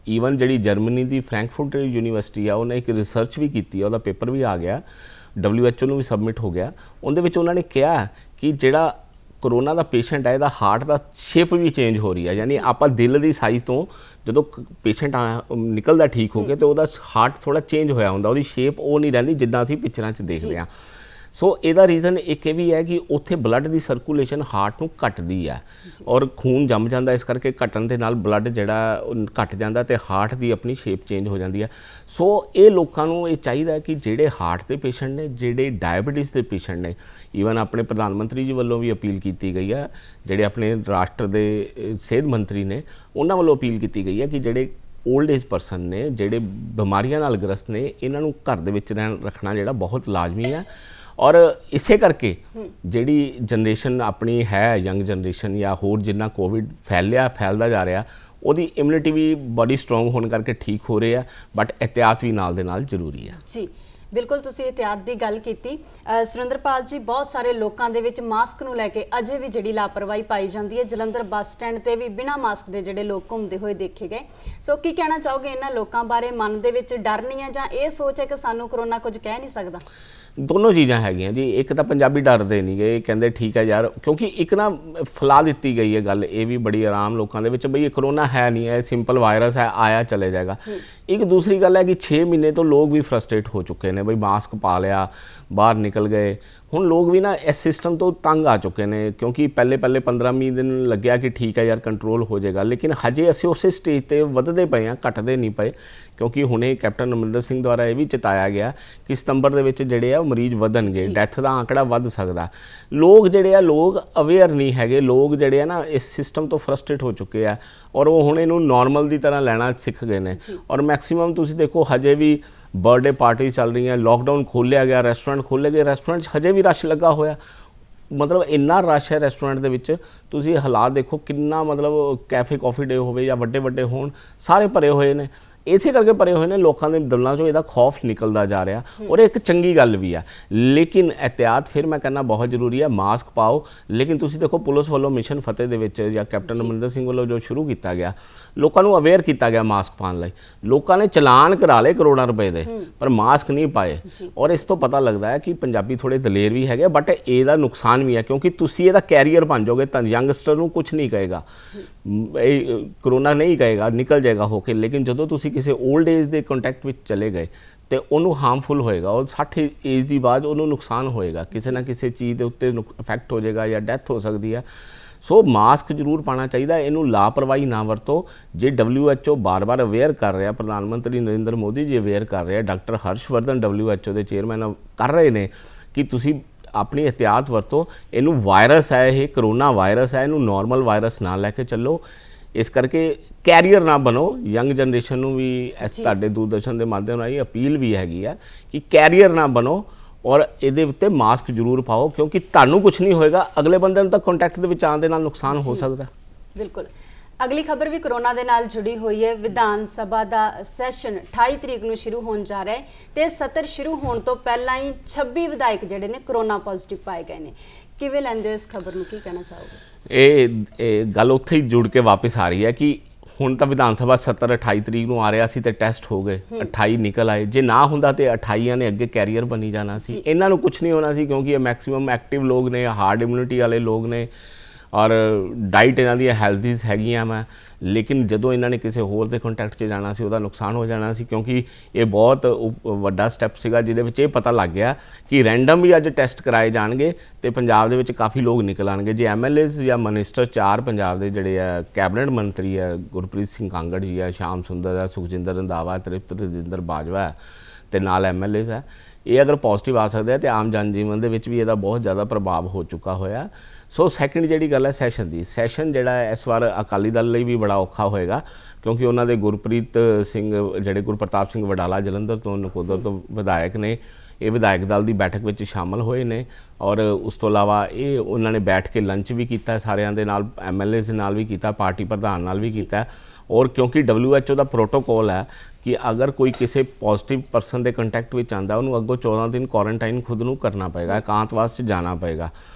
ਈਵਨ ਜਿਹੜੀ ਜਰਮਨੀ ਦੀ ਫਰੈਂਕਫਰਟ ਯੂਨੀਵਰਸਿਟੀ ਆ, ਉਹਨੇ ਇੱਕ ਰਿਸਰਚ ਵੀ ਕੀਤੀ ਹੈ, ਉਹਦਾ ਪੇਪਰ ਵੀ ਆ ਗਿਆ, WHO ਨੂੰ ਵੀ ਸਬਮਿਟ ਹੋ ਗਿਆ। ਉਹਦੇ ਵਿੱਚ ਉਹਨਾਂ ਨੇ ਕਿਹਾ ਕਿ ਜਿਹੜਾ ਕਰੋਨਾ ਦਾ ਪੇਸ਼ੈਂਟ ਹੈ ਇਹਦਾ ਹਾਰਟ ਦਾ ਸ਼ੇਪ ਵੀ ਚੇਂਜ ਹੋ ਰਹੀ ਹੈ, ਯਾਨੀ ਆਪਾਂ ਦਿਲ ਦੀ ਸਾਈਜ਼ ਤੋਂ ਜਦੋਂ ਪੇਸ਼ੈਂਟ ਨਿਕਲਦਾ ਠੀਕ ਹੋ ਕੇ ਤੇ ਉਹਦਾ ਹਾਰਟ ਥੋੜਾ ਚੇਂਜ ਹੋਇਆ ਹੁੰਦਾ, ਉਹਦੀ ਸ਼ੇਪ ਉਹ ਨਹੀਂ ਰਹਿੰਦੀ ਜਿੱਦਾਂ ਅਸੀਂ ਪਿਕਚਰਾਂ 'ਚ ਦੇਖਦੇ ਹਾਂ। ਸੋ ਇਹਦਾ ਰੀਜ਼ਨ ਇੱਕ ਇਹ ਵੀ ਹੈ ਕਿ ਉੱਥੇ ਬਲੱਡ ਦੀ ਸਰਕੂਲੇਸ਼ਨ ਹਾਰਟ ਨੂੰ ਘਟਦੀ ਹੈ ਔਰ ਖੂਨ ਜੰਮ ਜਾਂਦਾ, ਇਸ ਕਰਕੇ ਘਟਣ ਦੇ ਨਾਲ ਬਲੱਡ ਜਿਹੜਾ ਉਹ ਘਟ ਜਾਂਦਾ ਤੇ ਹਾਰਟ ਦੀ ਆਪਣੀ ਸ਼ੇਪ ਚੇਂਜ ਹੋ ਜਾਂਦੀ ਹੈ। ਸੋ ਇਹ ਲੋਕਾਂ ਨੂੰ ਇਹ ਚਾਹੀਦਾ ਹੈ ਕਿ ਜਿਹੜੇ ਹਾਰਟ ਦੇ ਪੇਸ਼ੈਂਟ ਨੇ, ਜਿਹੜੇ ਡਾਇਬਟੀਜ਼ ਦੇ ਪੇਸ਼ੈਂਟ ਨੇ, ਈਵਨ ਆਪਣੇ ਪ੍ਰਧਾਨ ਮੰਤਰੀ ਜੀ ਵੱਲੋਂ ਵੀ ਅਪੀਲ ਕੀਤੀ ਗਈ ਹੈ, ਜਿਹੜੇ ਆਪਣੇ ਰਾਸ਼ਟਰ ਦੇ ਸਿਹਤ ਮੰਤਰੀ ਨੇ ਉਹਨਾਂ ਵੱਲੋਂ ਅਪੀਲ ਕੀਤੀ ਗਈ ਹੈ ਕਿ ਜਿਹੜੇ ਓਲਡ ਏਜ ਪਰਸਨ ਨੇ, ਜਿਹੜੇ ਬਿਮਾਰੀਆਂ ਨਾਲ ਗ੍ਰਸਤ ਨੇ, ਇਹਨਾਂ ਨੂੰ ਘਰ ਦੇ ਵਿੱਚ ਰੱਖਣਾ ਜਿਹੜਾ ਬਹੁਤ ਲਾਜ਼ਮੀ ਹੈ। ਔਰ ਇਸੇ ਕਰਕੇ ਜਿਹੜੀ ਜਨਰੇਸ਼ਨ ਆਪਣੀ ਹੈ, ਯੰਗ ਜਨਰੇਸ਼ਨ ਜਾਂ ਹੋਰ ਜਿੰਨਾ ਕੋਵਿਡ ਫੈਲਦਾ ਜਾ ਰਿਹਾ, ਉਹਦੀ ਇਮਿਊਨਿਟੀ ਵੀ ਬੜੀ ਸਟਰੋਂਗ ਹੋਣ ਕਰਕੇ ਠੀਕ ਹੋ ਰਹੇ ਆ, ਬਟ ਇਹਤਿਆਤ ਵੀ ਨਾਲ ਦੇ ਨਾਲ ਜ਼ਰੂਰੀ ਆ। ਜੀ ਬਿਲਕੁਲ, ਤੁਸੀਂ ਇhtiyat ਦੀ ਗੱਲ ਕੀਤੀ। ਸੁਰਿੰਦਰਪਾਲ ਜੀ, ਬਹੁਤ ਸਾਰੇ ਲੋਕਾਂ ਦੇ ਵਿੱਚ ਮਾਸਕ ਨੂੰ ਲੈ ਕੇ ਅਜੇ ਵੀ ਜਿਹੜੀ ਲਾਪਰਵਾਹੀ ਪਾਈ ਜਾਂਦੀ ਹੈ। ਜਲੰਧਰ ਬੱਸ ਸਟੈਂਡ ਤੇ ਵੀ ਬਿਨਾਂ ਮਾਸਕ ਦੇ ਜਿਹੜੇ ਲੋਕ ਘੁੰਮਦੇ ਹੋਏ ਦੇਖੇ ਗਏ। ਸੋ ਕੀ ਕਹਿਣਾ ਚਾਹੋਗੇ ਇਹਨਾਂ ਲੋਕਾਂ ਬਾਰੇ? ਮਨ ਦੇ ਵਿੱਚ ਡਰ ਨਹੀਂ ਹੈ ਜਾਂ ਇਹ ਸੋਚ ਹੈ ਕਿ ਸਾਨੂੰ ਕਰੋਨਾ ਕੁਝ ਕਹਿ ਨਹੀਂ ਸਕਦਾ? ਦੋਨੋਂ ਚੀਜ਼ਾਂ ਹੈਗੀਆਂ ਜੀ। ਇੱਕ ਤਾਂ ਪੰਜਾਬੀ ਡਰਦੇ ਨਹੀਂ ਗਏ, ਕਹਿੰਦੇ ਠੀਕ ਹੈ ਯਾਰ, ਕਿਉਂਕਿ ਇੱਕ ਨਾ ਫੈਲਾ ਦਿੱਤੀ ਗਈ ਹੈ ਗੱਲ ਇਹ ਵੀ ਬੜੀ ਆਰਾਮ ਲੋਕਾਂ ਦੇ ਵਿੱਚ, ਬਈ ਇਹ ਕਰੋਨਾ ਹੈ ਨਹੀਂ ਹੈ, ਸਿੰਪਲ ਵਾਇਰਸ ਹੈ, ਆਇਆ ਚਲੇ ਜਾਏਗਾ। ਇੱਕ ਦੂਸਰੀ ਗੱਲ ਹੈ ਕਿ 6 ਮਹੀਨੇ ਤੋਂ ਲੋਕ ਵੀ ਫਰਸਟ੍ਰੇਟ ਹੋ ਚੁੱਕੇ ਨੇ, ਬਈ ਮਾਸਕ ਪਾ ਲਿਆ, ਬਾਹਰ ਨਿਕਲ ਗਏ। ਹੁਣ ਲੋਕ ਵੀ ਨਾ ਇਸ ਸਿਸਟਮ ਤੋਂ ਤੰਗ ਆ ਚੁੱਕੇ ਨੇ, ਕਿਉਂਕਿ ਪਹਿਲੇ 15-20 ਦਿਨ ਲੱਗਿਆ ਕਿ ਠੀਕ ਹੈ ਯਾਰ ਕੰਟਰੋਲ ਹੋ ਜਾਏਗਾ, ਲੇਕਿਨ ਹਜੇ ਅਸੀਂ ਉਸੇ ਸਟੇਜ ਤੇ ਵਧਦੇ ਪਏ ਹਾਂ, ਘਟਦੇ ਨਹੀਂ ਪਏ। ਕਿਉਂਕਿ ਹੁਣੇ ਕੈਪਟਨ ਅਮਰਿੰਦਰ ਸਿੰਘ ਦੁਆਰਾ ਇਹ ਵੀ ਚਿਤਾਇਆ ਗਿਆ ਕਿ ਸਤੰਬਰ ਦੇ ਵਿੱਚ ਜਿਹੜੇ ਆ ਮਰੀਜ਼ ਵਧਣਗੇ, ਡੈਥ ਦਾ ਆંકੜਾ ਵੱਧ ਸਕਦਾ। ਲੋਕ ਜਿਹੜੇ ਆ ਲੋਕ ਅਵੇਅਰ ਨਹੀਂ ਹੈਗੇ, ਲੋਕ ਜਿਹੜੇ ਆ ਨਾ ਇਸ ਸਿਸਟਮ ਤੋਂ ਫਰਸਟ੍ਰੇਟ ਹੋ ਚੁੱਕੇ ਆ ਔਰ ਉਹ ਹੁਣ ਇਹਨੂੰ ਨਾਰਮਲ ਦੀ ਤਰ੍ਹਾਂ ਲੈਣਾ ਸਿੱਖ ਗਏ ਨੇ। ਔਰ ਮੈਕਸਿਮਮ ਤੁਸੀਂ ਦੇਖੋ ਹਜੇ ਵੀ ਬਰਥਡੇ ਪਾਰਟੀ ਚੱਲ ਰਹੀਆਂ, ਲੋਕਡਾਊਨ ਖੋਲ੍ਹਿਆ ਗਿਆ, ਰੈਸਟੋਰੈਂਟ ਖੋਲ੍ਹੇ ਗਏ, ਰੈਸਟੋਰੈਂਟ 'ਚ ਹਜੇ ਵੀ ਰਸ਼ ਲੱਗਾ ਹੋਇਆ। ਮਤਲਬ ਇੰਨਾ ਰਸ਼ ਹੈ ਰੈਸਟੋਰੈਂਟ ਦੇ ਵਿੱਚ, ਤੁਸੀਂ ਹਾਲਾਤ ਦੇਖੋ ਕਿੰਨਾ, ਮਤਲਬ ਕੈਫੇ ਕਾਫੀ ਡੇ ਹੋਵੇ ਜਾਂ ਵੱਡੇ ਵੱਡੇ ਹੋਣ, ਸਾਰੇ ਭਰੇ ਹੋਏ ਨੇ। ਇਸੇ ਕਰਕੇ ਭਰੇ ਹੋਏ ਨੇ, ਲੋਕਾਂ ਦੇ ਦਿਲਾਂ 'ਚੋਂ ਇਹਦਾ ਖੌਫ ਨਿਕਲਦਾ ਜਾ ਰਿਹਾ ਔਰ ਇੱਕ ਚੰਗੀ ਗੱਲ ਵੀ ਆ। ਲੇਕਿਨ ਇਹਤਿਆਤ ਫਿਰ ਮੈਂ ਕਹਿੰਦਾ ਬਹੁਤ ਜ਼ਰੂਰੀ ਹੈ। ਮਾਸਕ ਪਾਓ, ਲੇਕਿਨ ਤੁਸੀਂ ਦੇਖੋ ਪੁਲਿਸ ਵੱਲੋਂ ਮਿਸ਼ਨ ਫਤਿਹ ਦੇ ਵਿੱਚ ਜਾਂ ਕੈਪਟਨ ਅਮਰਿੰਦਰ ਸਿੰਘ ਵੱਲੋਂ ਜੋ ਸ਼ੁਰੂ ਕੀਤਾ ਗਿਆ, ਲੋਕਾਂ ਨੂੰ ਅਵੇਅਰ ਕੀਤਾ ਗਿਆ ਮਾਸਕ ਪਾਉਣ ਲਈ। ਲੋਕਾਂ ਨੇ ਚਲਾਨ ਕਰਾ ਲਏ ਕਰੋੜਾਂ ਰੁਪਏ ਦੇ, ਪਰ ਮਾਸਕ ਨਹੀਂ ਪਾਏ। ਔਰ ਇਸ ਤੋਂ ਪਤਾ ਲੱਗਦਾ ਹੈ ਕਿ ਪੰਜਾਬੀ ਥੋੜ੍ਹੇ ਦਲੇਰ ਵੀ ਹੈਗੇ, ਬਟ ਇਹਦਾ ਨੁਕਸਾਨ ਵੀ ਹੈ, ਕਿਉਂਕਿ ਤੁਸੀਂ ਇਹਦਾ ਕੈਰੀਅਰ ਬਣ ਜਾਓਗੇ ਤਾਂ ਯੰਗਸਟਰ ਨੂੰ ਕੁਝ ਨਹੀਂ ਕਹੇਗਾ, ਇਹ ਕਰੋਨਾ ਨਹੀਂ ਕਹੇਗਾ, ਨਿਕਲ ਜਾਏਗਾ ਹੋ ਕੇ। ਲੇਕਿਨ ਜਦੋਂ ਤੁਸੀਂ ਕਿਸੇ 올ਡ ਏਜ ਦੇ ਕੰਟੈਕਟ ਵਿੱਚ ਚਲੇ ਗਏ ਤੇ ਉਹਨੂੰ ਹਾਰਮਫੁਲ ਹੋਏਗਾ, ਉਹ 60 ਏਜ ਦੀ ਬਾਅਦ ਉਹਨੂੰ ਨੁਕਸਾਨ ਹੋਏਗਾ, ਕਿਸੇ ਨਾ ਕਿਸੇ ਚੀਜ਼ ਦੇ ਉੱਤੇ ਇਫੈਕਟ ਹੋ ਜਾਏਗਾ ਜਾਂ ਡੈਥ ਹੋ ਸਕਦੀ ਹੈ। ਸੋ ਮਾਸਕ ਜ਼ਰੂਰ ਪਾਉਣਾ ਚਾਹੀਦਾ, ਇਹਨੂੰ ਲਾਪਰਵਾਹੀ ਨਾ ਵਰਤੋ। ਜੇ WHO ਬਾਰ-ਬਾਰ ਅਵੇਅਰ ਕਰ ਰਿਹਾ, ਪ੍ਰਧਾਨ ਮੰਤਰੀ ਨਰਿੰਦਰ ਮੋਦੀ ਜੀ ਅਵੇਅਰ ਕਰ ਰਿਹਾ, ਡਾਕਟਰ ਹਰਸ਼ਵਰਧਨ WHO ਦੇ ਚੇਅਰਮੈਨ ਕਰ ਰਹੇ ਨੇ ਕਿ ਤੁਸੀਂ ਆਪਣੀ ਇਹਤਿਆਤ ਵਰਤੋ। ਇਹਨੂੰ ਵਾਇਰਸ ਹੈ, ਇਹ ਕਰੋਨਾ ਵਾਇਰਸ ਹੈ, ਇਹਨੂੰ ਨਾਰਮਲ ਵਾਇਰਸ ਨਾ ਲੈ ਕੇ ਚੱਲੋ। ਇਸ ਕਰਕੇ ਕੈਰੀਅਰ ਨਾ ਬਣੋ। ਯੰਗ ਜਨਰੇਸ਼ਨ ਨੂੰ ਵੀ ਇਸ ਤੁਹਾਡੇ ਦੂਰਦਰਸ਼ਨ ਦੇ ਮਾਧਿਅਮ ਰਾਹੀਂ ਅਪੀਲ ਵੀ ਹੈਗੀ ਆ ਕਿ ਕੈਰੀਅਰ ਨਾ ਬਣੋ ਔਰ ਇਹਦੇ ਉੱਤੇ ਮਾਸਕ ਜ਼ਰੂਰ ਪਾਓ, ਕਿਉਂਕਿ ਤੁਹਾਨੂੰ ਕੁਝ ਨਹੀਂ ਹੋਏਗਾ, ਅਗਲੇ ਬੰਦੇ ਨੂੰ ਤਾਂ ਕੰਟੈਕਟ ਦੇ ਵਿੱਚ ਆਉਣ ਦੇ ਨਾਲ ਨੁਕਸਾਨ ਹੋ ਸਕਦਾ। ਬਿਲਕੁਲ। ਅਗਲੀ ਖਬਰ ਵੀ ਕਰੋਨਾ ਦੇ ਨਾਲ ਜੁੜੀ ਹੋਈ ਹੈ। ਵਿਧਾਨ ਸਭਾ ਦਾ ਸੈਸ਼ਨ 28 ਤਰੀਕ ਨੂੰ ਸ਼ੁਰੂ ਹੋਣ ਜਾ ਰਿਹਾ ਹੈ ਤੇ ਸਤਰ ਸ਼ੁਰੂ ਹੋਣ ਤੋਂ ਪਹਿਲਾਂ ਹੀ 26 ਵਿਧਾਇਕ ਜਿਹੜੇ ਨੇ ਕਰੋਨਾ ਪੋਜ਼ਿਟਿਵ ਪਾਏ ਗਏ ਨੇ। ਕਿਵੇਂ ਲੈਂਦੇ ਹੋ ਇਸ ਖਬਰ ਨੂੰ, ਕੀ ਕਹਿਣਾ ਚਾਹੋਗੇ? ਇਹ ਗੱਲ ਉੱਥੇ ਹੀ ਜੁੜ ਕੇ ਵਾਪਸ ਆ ਰਹੀ ਹੈ ਕਿ ਹੁਣ ਤਾਂ ਵਿਧਾਨ ਸਭਾ 28 ਤਰੀਕ ਨੂੰ ਆ ਰਿਹਾ ਸੀ ਤੇ ਟੈਸਟ ਹੋ ਗਏ, 28 ਨਿਕਲ ਆਏ। ਜੇ ਨਾ ਹੁੰਦਾ ਤੇ 28 ਨੇ ਅੱਗੇ ਕੈਰੀਅਰ ਬਣੀ ਜਾਣਾ ਸੀ। ਇਹਨਾਂ ਨੂੰ ਕੁਝ ਨਹੀਂ ਹੋਣਾ ਸੀ, ਕਿਉਂਕਿ ਇਹ ਮੈਕਸਿਮਮ ਐਕਟਿਵ ਲੋਕ ਨੇ, ਹਾਰਡ ਇਮਿਊਨਿਟੀ ਵਾਲੇ ਲੋਕ ਨੇ ਔਰ ਡਾਈਟ ਇਹਨਾਂ ਦੀਆਂ ਹੈਲਥੀਜ਼ ਹੈਗੀਆਂ ਵਾ। ਲੇਕਿਨ ਜਦੋਂ ਇਹਨਾਂ ਨੇ ਕਿਸੇ ਹੋਰ ਦੇ ਕੰਟੈਕਟ 'ਚ ਜਾਣਾ ਸੀ, ਉਹਦਾ ਨੁਕਸਾਨ ਹੋ ਜਾਣਾ ਸੀ, ਕਿਉਂਕਿ ਇਹ ਬਹੁਤ ਵੱਡਾ ਸਟੈਪ ਸੀਗਾ ਜਿਹਦੇ ਵਿੱਚ ਇਹ ਪਤਾ ਲੱਗ ਗਿਆ ਕਿ ਰੈਂਡਮ ਵੀ ਅੱਜ ਟੈਸਟ ਕਰਾਏ ਜਾਣਗੇ ਤੇ ਪੰਜਾਬ ਦੇ ਵਿੱਚ ਕਾਫੀ ਲੋਕ ਨਿਕਲ ਆਉਣਗੇ। ਜੇ MLAs ਜਾਂ ਮਿਨਿਸਟਰ 4 ਪੰਜਾਬ ਦੇ ਜਿਹੜੇ ਆ, ਕੈਬਨਿਟ ਮੰਤਰੀ ਆ, ਗੁਰਪ੍ਰੀਤ ਸਿੰਘ ਕਾਂਗੜ ਜੀ ਆ, ਸ਼ਾਮ ਸੁੰਦਰ ਆ, ਸੁਖਜਿੰਦਰ ਰੰਧਾਵਾ, ਤ੍ਰਿਪਤ ਰਜਿੰਦਰ ਬਾਜਵਾ ਤੇ ਨਾਲ MLAs ਆ, ਇਹ ਅਗਰ ਪੋਜ਼ਿਟਿਵ ਆ ਸਕਦੇ ਆ ਤੇ ਆਮ ਜਨ ਜੀਵਨ ਦੇ ਵਿੱਚ ਵੀ ਇਹਦਾ ਬਹੁਤ ਜ਼ਿਆਦਾ ਪ੍ਰਭਾਵ ਹੋ ਚੁੱਕਾ ਹੋਇਆ। ਸੋ ਸੈਕਿੰਡ ਜਿਹੜੀ ਗੱਲ ਹੈ ਸੈਸ਼ਨ ਦੀ, ਸੈਸ਼ਨ ਜਿਹੜਾ ਇਸ ਵਾਰ ਅਕਾਲੀ ਦਲ ਲਈ ਵੀ ਬੜਾ ਔਖਾ ਹੋਏਗਾ, ਕਿਉਂਕਿ ਉਹਨਾਂ ਦੇ ਗੁਰਪ੍ਰੀਤ ਸਿੰਘ ਜਿਹੜੇ ਗੁਰਪ੍ਰਤਾਪ ਸਿੰਘ ਵਡਾਲਾ ਜਲੰਧਰ ਤੋਂ, ਨਕੋਦਰ ਤੋਂ ਵਿਧਾਇਕ ਨੇ, ਇਹ ਵਿਧਾਇਕ ਦਲ ਦੀ ਬੈਠਕ ਵਿੱਚ ਸ਼ਾਮਲ ਹੋਏ ਨੇ ਔਰ ਉਸ ਤੋਂ ਇਲਾਵਾ ਇਹ ਉਹਨਾਂ ਨੇ ਬੈਠ ਕੇ ਲੰਚ ਵੀ ਕੀਤਾ ਸਾਰਿਆਂ ਦੇ ਨਾਲ, MLAs ਦੇ ਨਾਲ ਵੀ ਕੀਤਾ, ਪਾਰਟੀ ਪ੍ਰਧਾਨ ਨਾਲ ਵੀ ਕੀਤਾ। ਔਰ ਕਿਉਂਕਿ WHO ਦਾ ਪ੍ਰੋਟੋਕੋਲ ਹੈ ਕਿ ਅਗਰ ਕੋਈ ਕਿਸੇ ਪੋਜ਼ਿਟਿਵ ਪਰਸਨ ਦੇ ਕੰਟੈਕਟ ਵਿੱਚ ਆਉਂਦਾ, ਉਹਨੂੰ ਅੱਗੋਂ 14 ਦਿਨ ਕੁਆਰੰਟਾਈਨ ਖੁਦ ਨੂੰ ਕਰਨਾ ਪਏਗਾ, ਇਕਾਂਤਵਾਸ 'ਚ ਜਾਣਾ ਪਏਗਾ।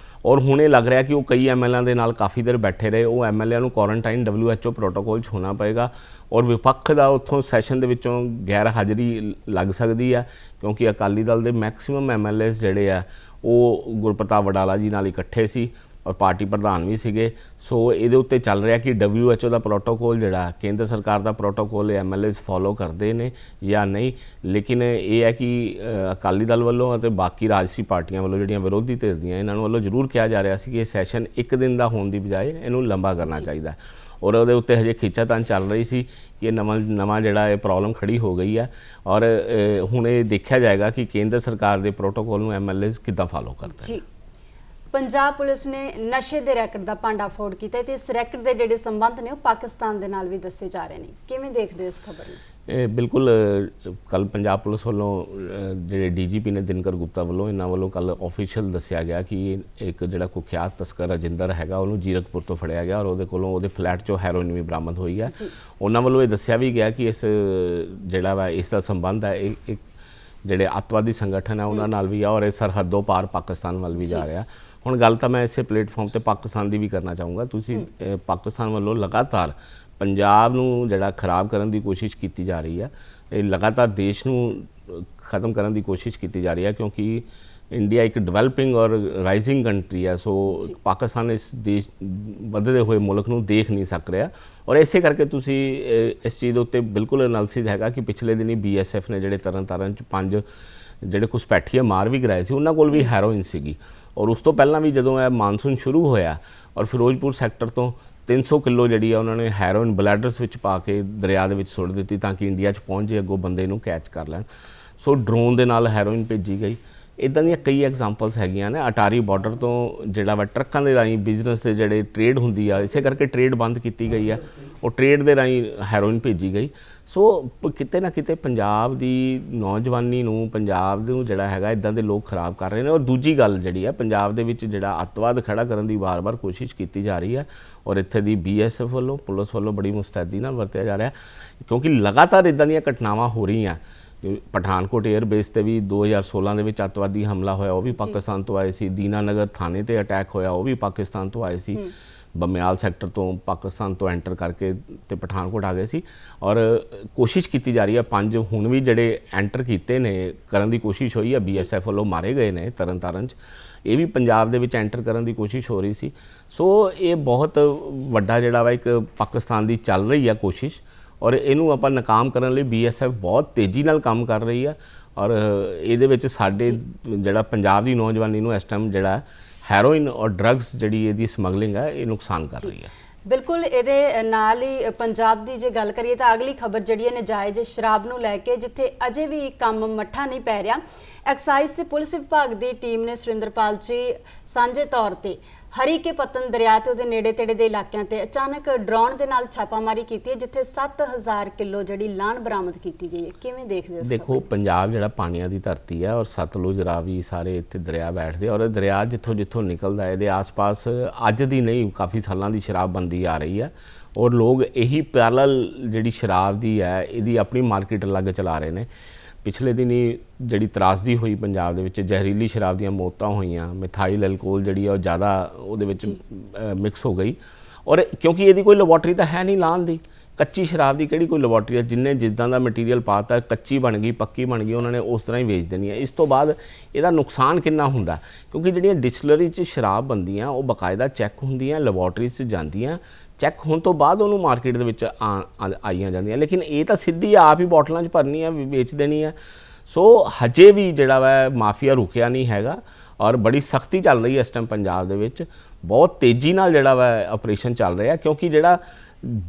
ਔਰ ਹੁਣ ਇਹ ਲੱਗ ਰਿਹਾ ਕਿ ਉਹ ਕਈ MLAs ਦੇ ਨਾਲ ਕਾਫੀ ਦੇਰ ਬੈਠੇ ਰਹੇ, ਉਹ MLA ਨੂੰ ਕੁਆਰੰਟਾਈਨ WHO ਪ੍ਰੋਟੋਕੋਲ 'ਚ ਹੋਣਾ ਪਏਗਾ। ਔਰ ਵਿਪੱਖ ਦਾ ਉੱਥੋਂ ਸੈਸ਼ਨ ਦੇ ਵਿੱਚੋਂ ਗੈਰ ਹਾਜ਼ਰੀ ਲੱਗ ਸਕਦੀ ਹੈ, ਕਿਉਂਕਿ ਅਕਾਲੀ ਦਲ ਦੇ ਮੈਕਸਿਮਮ MLAs ਜਿਹੜੇ ਆ ਉਹ ਗੁਰਪ੍ਰਤਾਪ ਵਡਾਲਾ ਜੀ ਨਾਲ ਇਕੱਠੇ ਸੀ ਔਰ ਪਾਰਟੀ ਪ੍ਰਧਾਨ ਵੀ ਸੀਗੇ। ਸੋ ਇਹਦੇ ਉੱਤੇ ਚੱਲ ਰਿਹਾ ਕਿ WHO ਦਾ ਪ੍ਰੋਟੋਕੋਲ ਜਿਹੜਾ ਕੇਂਦਰ ਸਰਕਾਰ ਦਾ ਪ੍ਰੋਟੋਕੋਲ MLAs ਫੋਲੋ ਕਰਦੇ ਨੇ ਜਾਂ ਨਹੀਂ। ਲੇਕਿਨ ਇਹ ਹੈ ਕਿ ਅਕਾਲੀ ਦਲ ਵੱਲੋਂ ਅਤੇ ਬਾਕੀ ਰਾਜਸੀ ਪਾਰਟੀਆਂ ਵੱਲੋਂ ਜਿਹੜੀਆਂ ਵਿਰੋਧੀ ਧਿਰ ਦੀਆਂ, ਇਹਨਾਂ ਨੂੰ ਵੱਲੋਂ ਜ਼ਰੂਰ ਕਿਹਾ ਜਾ ਰਿਹਾ ਸੀ ਕਿ ਇਹ ਸੈਸ਼ਨ ਇੱਕ ਦਿਨ ਦਾ ਹੋਣ ਦੀ ਬਜਾਏ ਇਹਨੂੰ ਲੰਬਾ ਕਰਨਾ ਚਾਹੀਦਾ। ਔਰ ਉਹਦੇ ਉੱਤੇ ਹਜੇ ਖਿੱਚਾਤਾਣ ਚੱਲ ਰਹੀ ਸੀ ਕਿ ਇਹ ਨਵਾਂ ਜਿਹੜਾ ਇਹ ਪ੍ਰੋਬਲਮ ਖੜੀ ਹੋ ਗਈ ਹੈ ਔਰ ਹੁਣ ਇਹ ਦੇਖਿਆ ਜਾਏਗਾ ਕਿ ਕੇਂਦਰ ਸਰਕਾਰ ਦੇ ਪ੍ਰੋਟੋਕੋਲ ਨੂੰ MLAs ਕਿੱਦਾਂ ਫਾਲੋ ਕਰਦੇ। ਪੰਜਾਬ ਪੁਲਿਸ ਨੇ ਨਸ਼ੇ ਦੇ ਰੈਕਟ ਦਾ ਭਾਂਡਾਫੋੜ ਕੀਤਾ ਤੇ ਇਸ ਰੈਕਟ ਦੇ ਜਿਹੜੇ ਸੰਬੰਧ ਨੇ ਉਹ ਪਾਕਿਸਤਾਨ ਦੇ ਨਾਲ ਵੀ ਦੱਸੇ ਜਾ ਰਹੇ ਨੇ। ਕਿਵੇਂ ਦੇਖਦੇ ਹੋ ਇਸ ਖਬਰ ਨੂੰ? ਇਹ ਬਿਲਕੁਲ ਕੱਲ ਪੰਜਾਬ ਪੁਲਿਸ ਵੱਲੋਂ ਜਿਹੜੇ ਡੀਜੀਪੀ ਨੇ ਦਿਨਕਰ ਗੁਪਤਾ ਵੱਲੋਂ ਇਹਨਾਂ ਵੱਲੋਂ ਕੱਲ ਆਫੀਸ਼ੀਅਲ ਦੱਸਿਆ ਗਿਆ ਕਿ ਇੱਕ ਜਿਹੜਾ ਕੁਖਿਆਤ ਤਸਕਰ ਰਜਿੰਦਰ ਹੈਗਾ ਉਹਨੂੰ ਜੀਰਕਪੁਰ ਤੋਂ ਫੜਿਆ ਗਿਆ ਔਰ ਉਹਦੇ ਕੋਲੋਂ ਉਹਦੇ ਫਲੈਟ 'ਚੋਂ ਹੈਰੋਇਨ ਵੀ ਬਰਾਮਦ ਹੋਈ ਹੈ। ਉਹਨਾਂ ਵੱਲੋਂ ਇਹ ਦੱਸਿਆ ਵੀ ਗਿਆ ਕਿ ਇਸ ਜਿਹੜਾ ਵਾ ਇਸ ਦਾ ਸੰਬੰਧ ਹੈ ਇੱਕ ਜਿਹੜੇ ਅੱਤਵਾਦੀ ਸੰਗਠਨ ਹੈ ਉਹਨਾਂ ਨਾਲ ਵੀ ਆ ਔਰ ਇਹ ਸਰਹੱਦੋਂ ਪਾਰ ਪਾਕਿਸਤਾਨ ਵੱਲ ਵੀ ਜਾ ਰਿਹਾ। ਹੁਣ ਗੱਲ ਤਾਂ ਮੈਂ ਇਸੇ ਪਲੇਟਫਾਰਮ ਤੇ ਪਾਕਿਸਤਾਨ ਦੀ ਵੀ ਕਰਨਾ ਚਾਹੂੰਗਾ। ਤੁਸੀਂ ਪਾਕਿਸਤਾਨ ਵੱਲੋਂ ਲਗਾਤਾਰ ਪੰਜਾਬ ਨੂੰ ਜਿਹੜਾ ਖਰਾਬ ਕਰਨ ਦੀ ਕੋਸ਼ਿਸ਼ ਕੀਤੀ ਜਾ ਰਹੀ ਹੈ, ਇਹ ਲਗਾਤਾਰ ਦੇਸ਼ ਨੂੰ ਖਤਮ ਕਰਨ ਦੀ ਕੋਸ਼ਿਸ਼ ਕੀਤੀ ਜਾ ਰਹੀ ਹੈ ਕਿਉਂਕਿ ਇੰਡੀਆ ਇੱਕ ਡਿਵੈਲਪਿੰਗ ਔਰ ਰਾਈਜ਼ਿੰਗ ਕੰਟਰੀ ਹੈ। ਸੋ ਪਾਕਿਸਤਾਨ ਇਸ ਦੇਸ਼ ਵੱਧਦੇ ਹੋਏ ਮੁਲਕ ਨੂੰ ਦੇਖ ਨਹੀਂ ਸਕ ਰਿਹਾ ਔਰ ਇਸੇ ਕਰਕੇ ਤੁਸੀਂ ਇਸ ਚੀਜ਼ ਦੇ ਉੱਤੇ ਬਿਲਕੁਲ ਐਨਾਲਿਸਿਸ ਹੈਗਾ ਕਿ ਪਿਛਲੇ ਦਿਨੀ BSF ਨੇ ਜਿਹੜੇ ਤਰਨ 'ਚ 5 ਜਿਹੜੇ ਘੁਸਪੈਠੀਏ ਮਾਰ ਵੀ ਕਰਾਏ ਸੀ, ਉਹਨਾਂ ਕੋਲ ਵੀ ਹੈਰੋਇਨ ਸੀਗੀ ਔਰ ਉਸ ਤੋਂ ਪਹਿਲਾਂ ਵੀ ਜਦੋਂ ਇਹ ਮਾਨਸੂਨ ਸ਼ੁਰੂ ਹੋਇਆ ਔਰ ਫਿਰੋਜ਼ਪੁਰ ਸੈਕਟਰ ਤੋਂ 300 ਕਿਲੋ ਜਿਹੜੀ ਆ ਉਹਨਾਂ ਨੇ ਹੈਰੋਇਨ ਬਲੈਡਰਸ ਵਿੱਚ ਪਾ ਕੇ ਦਰਿਆ ਦੇ ਵਿੱਚ ਸੁੱਟ ਦਿੱਤੀ ਤਾਂ ਕਿ ਇੰਡੀਆ 'ਚ ਪਹੁੰਚ ਜੇ, ਅੱਗੋਂ ਬੰਦੇ ਨੂੰ ਕੈਚ ਕਰ ਲੈਣ। ਸੋ ਡਰੋਨ ਦੇ ਨਾਲ ਹੈਰੋਇਨ ਭੇਜੀ ਗਈ। ਇੱਦਾਂ ਦੀਆਂ ਕਈ ਐਗਜ਼ਾਮਪਲਸ ਹੈਗੀਆਂ ਨੇ। ਅਟਾਰੀ ਬਾਰਡਰ ਤੋਂ ਜਿਹੜਾ ਵਾ ਟਰੱਕਾਂ ਦੇ ਰਾਹੀਂ ਬਿਜ਼ਨਸ ਦੇ ਜਿਹੜੇ ਟ੍ਰੇਡ ਹੁੰਦੀ ਆ, ਇਸੇ ਕਰਕੇ ਟ੍ਰੇਡ ਬੰਦ ਕੀਤੀ ਗਈ ਆ, ਉਹ ਟ੍ਰੇਡ ਦੇ ਰਾਹੀਂ ਹੈਰੋਇਨ ਭੇਜੀ ਗਈ। ਸੋ ਕਿਤੇ ਨਾ ਕਿਤੇ ਪੰਜਾਬ ਦੀ ਨੌਜਵਾਨੀ ਨੂੰ, ਪੰਜਾਬ ਨੂੰ ਜਿਹੜਾ ਹੈਗਾ ਇੱਦਾਂ ਦੇ ਲੋਕ ਖਰਾਬ ਕਰ ਰਹੇ ਨੇ। ਔਰ ਦੂਜੀ ਗੱਲ ਜਿਹੜੀ ਆ, ਪੰਜਾਬ ਦੇ ਵਿੱਚ ਜਿਹੜਾ ਅੱਤਵਾਦ ਖੜਾ ਕਰਨ ਦੀ ਵਾਰ-ਵਾਰ ਕੋਸ਼ਿਸ਼ ਕੀਤੀ ਜਾ ਰਹੀ ਹੈ ਔਰ ਇੱਥੇ ਦੀ BSF ਵੱਲੋਂ, ਪੁਲਿਸ ਵੱਲੋਂ ਬੜੀ ਮੁਸਤੈਦੀ ਨਾਲ ਵਰਤਿਆ ਜਾ ਰਿਹਾ ਕਿਉਂਕਿ ਲਗਾਤਾਰ ਇੱਦਾਂ ਦੀਆਂ ਘਟਨਾਵਾਂ ਹੋ ਰਹੀਆਂ। ਪਠਾਨਕੋਟ 에ਅਰ ਬੇਸ ਤੇ ਵੀ 2016 ਦੇ ਵਿੱਚ ਅੱਤਵਾਦੀ ਹਮਲਾ ਹੋਇਆ, ਉਹ ਵੀ ਪਾਕਿਸਤਾਨ ਤੋਂ ਆਏ ਸੀ। ਦੀਨਾਨਗਰ ਥਾਣੇ ਤੇ ਅਟੈਕ ਹੋਇਆ, ਉਹ ਵੀ ਪਾਕਿਸਤਾਨ ਤੋਂ ਆਏ ਸੀ। ਬਮਿਆਲ ਸੈਕਟਰ ਤੋਂ ਪਾਕਿਸਤਾਨ ਤੋਂ ਐਂਟਰ ਕਰਕੇ ਤੇ ਪਠਾਨਕੋਟ ਆ ਗਏ ਸੀ ਔਰ ਕੋਸ਼ਿਸ਼ ਕੀਤੀ ਜਾ ਰਹੀ ਹੈ। 5 ਹੁਣ ਵੀ ਜਿਹੜੇ ਐਂਟਰ ਕੀਤੇ ਨੇ, ਕਰਨ ਦੀ ਕੋਸ਼ਿਸ਼ ਹੋਈ ਹੈ, BSF ਵੱਲੋਂ ਮਾਰੇ ਗਏ ਨੇ ਤਰਨ 'ਚ। ਇਹ ਵੀ ਪੰਜਾਬ ਦੇ ਵਿੱਚ ਐਂਟਰ ਕਰਨ ਦੀ ਕੋਸ਼ਿਸ਼ ਹੋ ਰਹੀ ਸੀ। ਸੋ ਇਹ ਬਹੁਤ ਵੱਡਾ ਜਿਹੜਾ ਵਾ ਇੱਕ ਪਾਕਿਸਤਾਨ ਦੀ ਚੱਲ ਰਹੀ ਹੈ ਕੋਸ਼ਿਸ਼ ਔਰ ਇਹਨੂੰ ਆਪਾਂ ਨਾਕਾਮ ਕਰਨ ਲਈ BSF ਬਹੁਤ ਤੇਜ਼ੀ ਨਾਲ ਕੰਮ ਕਰ ਰਹੀ ਹੈ ਔਰ ਇਹਦੇ ਵਿੱਚ ਸਾਡੇ ਜਿਹੜਾ ਪੰਜਾਬ ਦੀ ਨੌਜਵਾਨੀ ਨੂੰ ਇਸ ਟਾਈਮ ਜਿਹੜਾ ਹੈਰੋਇਨ ਔਰ ਡਰੱਗਸ ਜਿਹੜੀ ਇਹਦੀ ਸਮਗਲਿੰਗ ਹੈ ਇਹ ਨੁਕਸਾਨ ਕਰ ਰਹੀ ਹੈ। ਬਿਲਕੁਲ, ਇਹਦੇ ਨਾਲ ਹੀ ਪੰਜਾਬ ਦੀ ਜੇ ਗੱਲ ਕਰੀਏ ਤਾਂ ਅਗਲੀ ਖਬਰ ਜਿਹੜੀ ਹੈ ਨਜਾਇਜ਼ ਸ਼ਰਾਬ ਨੂੰ ਲੈ ਕੇ, ਜਿੱਥੇ ਅਜੇ ਵੀ ਕੰਮ ਮੱਠਾ ਨਹੀਂ ਪੈ ਰਿਹਾ। ਐਕਸਾਈਜ਼ ਤੇ ਪੁਲਿਸ ਵਿਭਾਗ ਦੀ ਟੀਮ ਨੇ ਸੁਰਿੰਦਰਪਾਲ ਜੀ ਸਾਂਝੇ ਤੌਰ ਤੇ ਹਰੀਕੇ ਪਤਨ ਦਰਿਆ ਤੇ ਉਹਦੇ ਨੇੜੇ ਤੇੜੇ ਦੇ ਇਲਾਕਿਆਂ ਤੇ ਅਚਾਨਕ ਡਰੋਨ ਦੇ ਨਾਲ ਛਾਪਾਮਾਰੀ ਕੀਤੀ ਹੈ, ਜਿੱਥੇ 7000 ਕਿਲੋ ਜਿਹੜੀ ਲਾਹਣ ਬਰਾਮਦ ਕੀਤੀ ਗਈ ਹੈ। ਕਿਵੇਂ ਦੇਖਦੇ ਹੋ? ਦੇਖੋ, ਪੰਜਾਬ ਜਿਹੜਾ ਪਾਣੀਆਂ ਦੀ ਧਰਤੀ ਹੈ ਔਰ ਸਤਲੁਜ, ਰਾਵੀ ਸਾਰੇ ਇੱਥੇ ਦਰਿਆ ਬੈਠਦੇ ਔਰ ਦਰਿਆ ਜਿੱਥੋਂ ਨਿਕਲਦਾ ਇਹਦੇ ਆਸ-ਪਾਸ ਅੱਜ ਦੀ ਨਹੀਂ ਕਾਫੀ ਸਾਲਾਂ ਦੀ ਸ਼ਰਾਬਬੰਦੀ ਆ ਰਹੀ ਹੈ ਔਰ ਲੋਕ ਇਹੀ ਪੈਰਲਲ ਜਿਹੜੀ ਸ਼ਰਾਬ ਦੀ ਹੈ ਇਹਦੀ ਆਪਣੀ ਮਾਰਕੀਟ ਅਲੱਗ ਚਲਾ ਰਹੇ ਨੇ। ਪਿਛਲੇ ਦਿਨੀ ਜਿਹੜੀ ਤਰਾਸਦੀ ਹੋਈ ਪੰਜਾਬ ਦੇ ਵਿੱਚ, ਜ਼ਹਿਰੀਲੀ ਸ਼ਰਾਬ ਦੀਆਂ ਮੌਤਾਂ ਹੋਈਆਂ, ਮਿਥਾਈਲ ਐਲਕੋਹਲ ਜਿਹੜੀ ਆ ਉਹ ਜ਼ਿਆਦਾ ਉਹਦੇ ਵਿੱਚ ਮਿਕਸ ਹੋ ਗਈ ਔਰ ਕਿਉਂਕਿ ਇਹਦੀ ਕੋਈ ਲੈਬੋਰਟਰੀ ਤਾਂ ਹੈ ਨਹੀਂ ਲਾਉਣ ਦੀ। ਕੱਚੀ ਸ਼ਰਾਬ ਦੀ ਕਿਹੜੀ ਕੋਈ ਲੈਬੋਰਟਰੀ ਹੈ? ਜਿੰਨੇ ਜਿੱਦਾਂ ਦਾ ਮਟੀਰੀਅਲ ਪਾਤਾ, ਕੱਚੀ ਬਣ ਗਈ, ਪੱਕੀ ਬਣ ਗਈ, ਉਹਨਾਂ ਨੇ ਉਸ ਤਰ੍ਹਾਂ ਹੀ ਵੇਚ ਦੇਣੀ ਹੈ। ਇਸ ਤੋਂ ਬਾਅਦ ਇਹਦਾ ਨੁਕਸਾਨ ਕਿੰਨਾ ਹੁੰਦਾ ਕਿਉਂਕਿ ਜਿਹੜੀਆਂ ਡਿਸਟਿਲਰੀ 'ਚ ਸ਼ਰਾਬ ਬਣਦੀਆਂ ਉਹ ਬਾਕਾਇਦਾ ਚੈੱਕ ਹੁੰਦੀਆਂ, ਲੈਬੋਰਟਰੀ 'ਚ ਜਾਂਦੀਆਂ, ਚੈੱਕ ਹੋਣ ਤੋਂ ਬਾਅਦ ਉਹਨੂੰ ਮਾਰਕੀਟ ਦੇ ਵਿੱਚ ਆਈਆਂ ਜਾਂਦੀਆਂ। ਲੇਕਿਨ ਇਹ ਤਾਂ ਸਿੱਧੀ ਆਪ ਹੀ ਬੋਟਲਾਂ 'ਚ ਭਰਨੀ ਹੈ, ਵੇਚ ਦੇਣੀ ਹੈ। ਸੋ ਹਜੇ ਵੀ ਜਿਹੜਾ ਵਾ ਮਾਫੀਆ ਰੁਕਿਆ ਨਹੀਂ ਹੈਗਾ ਔਰ ਬੜੀ ਸਖਤੀ ਚੱਲ ਰਹੀ ਹੈ ਇਸ ਟਾਈਮ ਪੰਜਾਬ ਦੇ ਵਿੱਚ। ਬਹੁਤ ਤੇਜ਼ੀ ਨਾਲ ਜਿਹੜਾ ਵਾ ਆਪਰੇਸ਼ਨ ਚੱਲ ਰਿਹਾ ਕਿਉਂਕਿ ਜਿਹੜਾ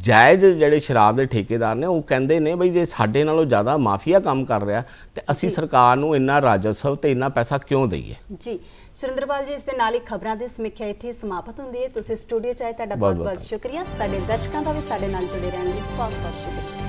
ਜਾਇਜ਼ ਜਿਹੜੇ ਸ਼ਰਾਬ ਦੇ ਠੇਕੇਦਾਰ ਨੇ ਉਹ ਕਹਿੰਦੇ ਨੇ ਬਈ ਜੇ ਸਾਡੇ ਨਾਲੋਂ ਜ਼ਿਆਦਾ ਮਾਫੀਆ ਕੰਮ ਕਰ ਰਿਹਾ ਤੇ ਅਸੀਂ ਸਰਕਾਰ ਨੂੰ ਇੰਨਾ ਰਾਜਸਵ ਤੇ ਇੰਨਾ ਪੈਸਾ ਕਿਉਂ ਦਈਏ। ਜੀ ਸੁਰਿੰਦਰਪਾਲ ਜੀ, ਇਸ ਦੇ ਨਾਲ ਹੀ ਖਬਰਾਂ ਦੀ ਸਮੀਖਿਆ ਇੱਥੇ ਸਮਾਪਤ ਹੁੰਦੀ ਹੈ। ਤੁਸੀਂ ਸਟੂਡੀਓ 'ਚ ਆਏ, ਤੁਹਾਡਾ ਬਹੁਤ ਬਹੁਤ ਸ਼ੁਕਰੀਆ। ਸਾਡੇ ਦਰਸ਼ਕਾਂ ਦਾ ਵੀ ਸਾਡੇ ਨਾਲ ਜੁੜੇ ਰਹਿਣ ਲਈ ਬਹੁਤ ਬਹੁਤ ਸ਼ੁਕਰੀਆ।